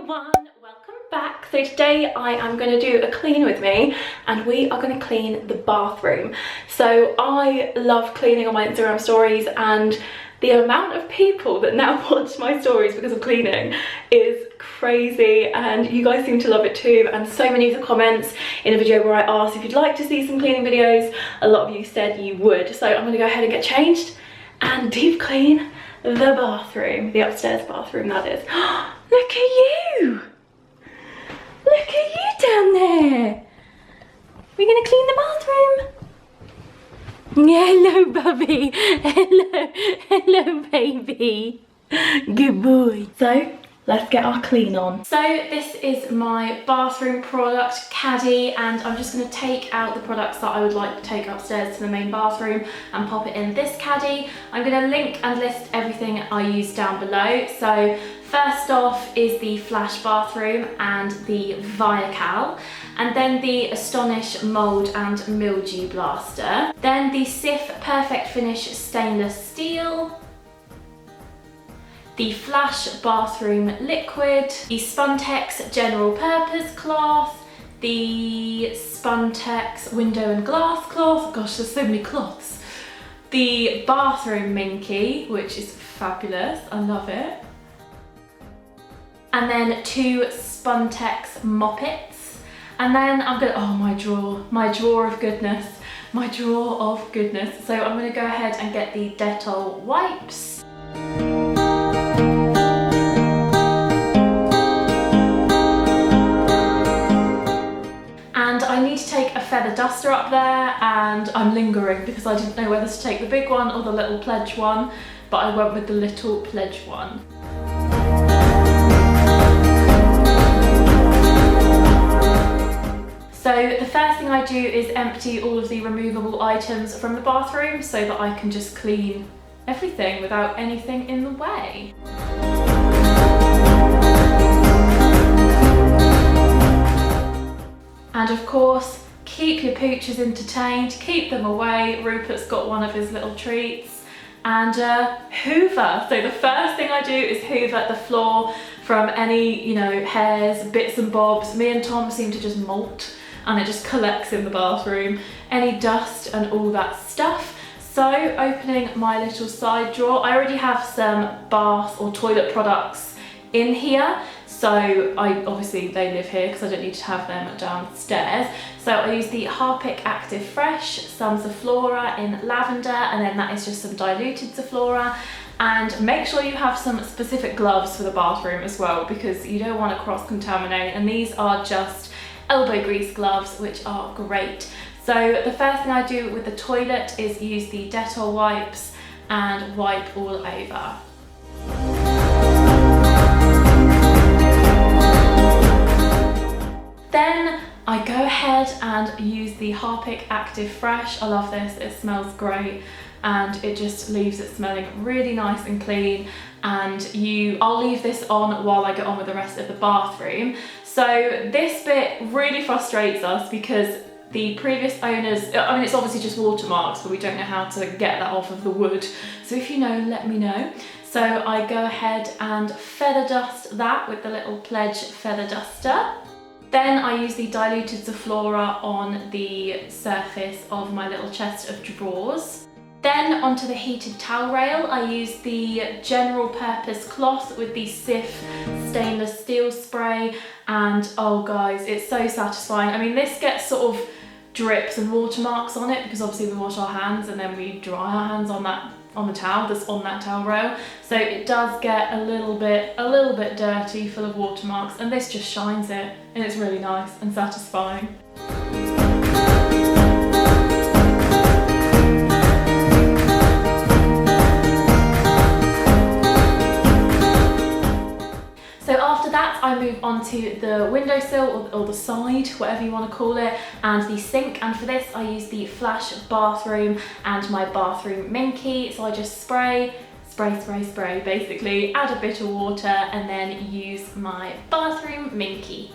everyone, welcome back. So today I am going to do a clean with me and we are going to clean the bathroom. So I love cleaning on my Instagram stories, and the amount of people that now watch my stories because of cleaning is crazy, and you guys seem to love it too. And so many of the comments in a video where I asked if you'd like to see some cleaning videos, a lot of you said you would. So I'm going to go ahead and get changed and deep clean the bathroom, the upstairs bathroom that is. Look at you! Look at you down there! We're gonna clean the bathroom. Yeah, hello, Bubby. Hello, baby. Good boy. So, let's get our clean on. So this is my bathroom product caddy, and I'm just going to take out the products that I would like to take upstairs to the main bathroom and pop it in this caddy. I'm going to link and list everything I use down below. So first off is the Flash bathroom and the Viacal, and then the Astonish mold and mildew blaster, then the Cif Perfect Finish stainless steel, the Flash bathroom liquid, the Spuntex general purpose cloth, the Spuntex window and glass cloth, gosh there's so many cloths, the bathroom minky, which is fabulous, I love it, and then two Spuntex moppets, and then I'm gonna, oh my drawer of goodness, so I'm gonna go ahead and get the Dettol wipes. And I need to take a feather duster up there, and I'm lingering because I didn't know whether to take the big one or the little Pledge one, but I went with the little Pledge one. So the first thing I do is empty all of the removable items from the bathroom so that I can just clean everything without anything in the way. And of course, keep your pooches entertained, keep them away. Rupert's got one of his little treats. And hoover. So the first thing I do is hoover the floor from any, hairs, bits and bobs. Me and Tom seem to just molt and it just collects in the bathroom. Any dust and all that stuff. So opening my little side drawer, I already have some bath or toilet products in here. So obviously they live here because I don't need to have them downstairs. So I use the Harpic Active Fresh, some Zoflora in lavender, and then that is just some diluted Zoflora. And make sure you have some specific gloves for the bathroom as well, because you don't want to cross-contaminate, and these are just elbow grease gloves, which are great. So the first thing I do with the toilet is use the Dettol wipes and wipe all over. Then I go ahead and use the Harpic Active Fresh. I love this, it smells great and it just leaves it smelling really nice and clean. And I'll leave this on while I get on with the rest of the bathroom. So this bit really frustrates us because the previous owners, it's obviously just watermarks, but we don't know how to get that off of the wood. So if you know, let me know. So I go ahead and feather dust that with the little Pledge feather duster. Then I use the diluted Zoflora on the surface of my little chest of drawers. Then onto the heated towel rail, I use the general purpose cloth with the Cif stainless steel spray, and oh guys, it's so satisfying. I mean, this gets sort of drips and watermarks on it because obviously we wash our hands and then we dry our hands on the towel that's on that towel rail, so it does get a little bit dirty, full of watermarks, and this just shines it, and it's really nice and satisfying. So after that, I move on to the windowsill or the side, whatever you want to call it, and the sink. And for this, I use the Flash bathroom and my bathroom minky. So I just spray, basically, add a bit of water, and then use my bathroom minky.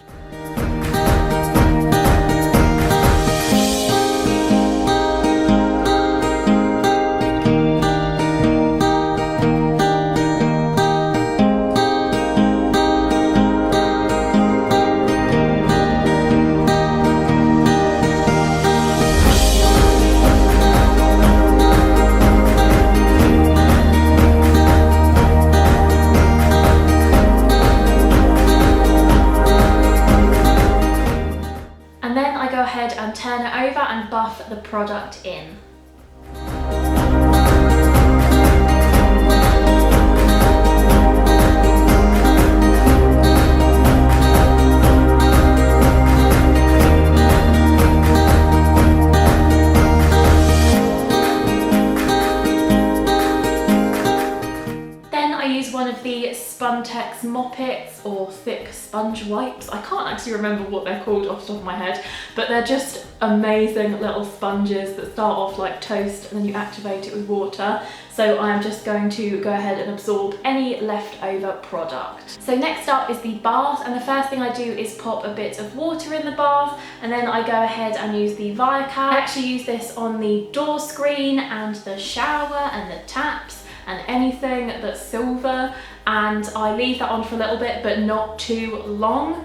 the product in. One of the Spuntex Moppets or thick sponge wipes. I can't actually remember what they're called off the top of my head, but they're just amazing little sponges that start off like toast and then you activate it with water. So I'm just going to go ahead and absorb any leftover product. So next up is the bath, and the first thing I do is pop a bit of water in the bath, and then I go ahead and use the Viacal. I actually use this on the door screen and the shower and the taps and anything that's silver, and I leave that on for a little bit but not too long.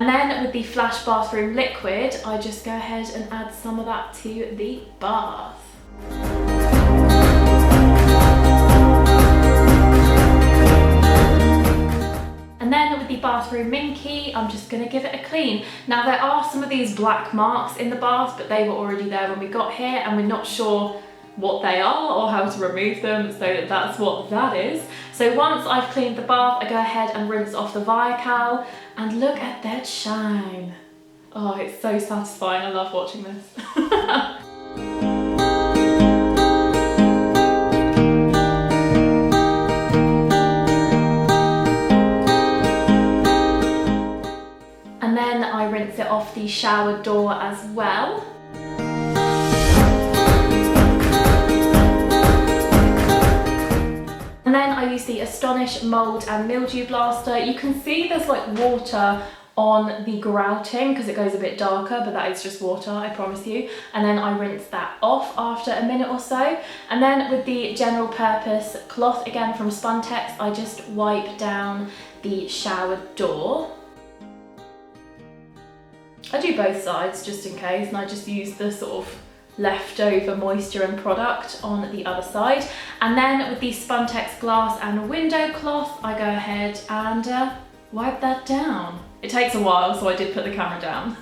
And then with the Flash Bathroom Liquid, I just go ahead and add some of that to the bath. And then with the Bathroom Minky, I'm just going to give it a clean. Now there are some of these black marks in the bath, but they were already there when we got here and we're not sure what they are or how to remove them, so that's what that is. So once I've cleaned the bath, I go ahead and rinse off the Viacal, and look at that shine. Oh, it's so satisfying. I love watching this. And then I rinse it off the shower door as well. And then I use the Astonish Mold and Mildew Blaster. You can see there's like water on the grouting because it goes a bit darker, but that is just water, I promise you. And then I rinse that off after a minute or so. And then with the general purpose cloth, again from Spuntex, I just wipe down the shower door. I do both sides just in case, and I just use the sort of leftover moisture and product on the other side. And then with the Spuntex glass and window cloth, I go ahead and wipe that down. It takes a while, so I did put the camera down.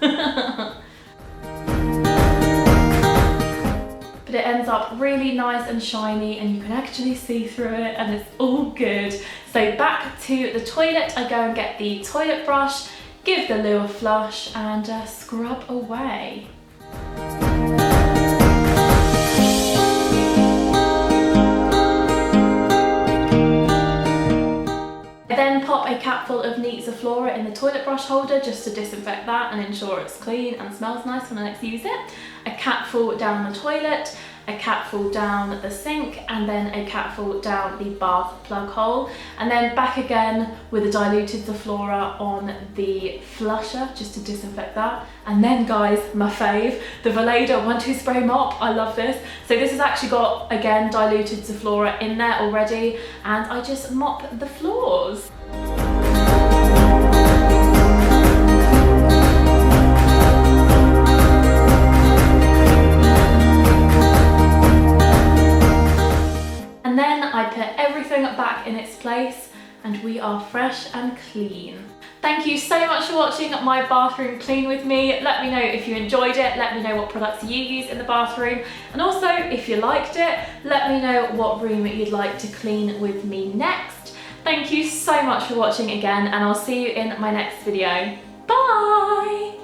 But it ends up really nice and shiny, and you can actually see through it, and it's all good. So back to the toilet, I go and get the toilet brush, give the loo a flush, and scrub away. I then pop a capful of Neat Zoflora in the toilet brush holder just to disinfect that and ensure it's clean and smells nice when I next use it. A capful down the toilet, a capful down the sink, and then a capful down the bath plug hole, and then back again with a diluted Zoflora on the flusher just to disinfect that. And then guys, my fave, the Veleda 1-2 spray mop. I love this. So this has actually got, again, diluted Zoflora in there already, and I just mop the floors. And then I put everything back in its place, and we are fresh and clean. Thank you so much for watching my bathroom clean with me. Let me know if you enjoyed it. Let me know what products you use in the bathroom. And also, if you liked it, let me know what room you'd like to clean with me next. Thank you so much for watching again, and I'll see you in my next video. Bye!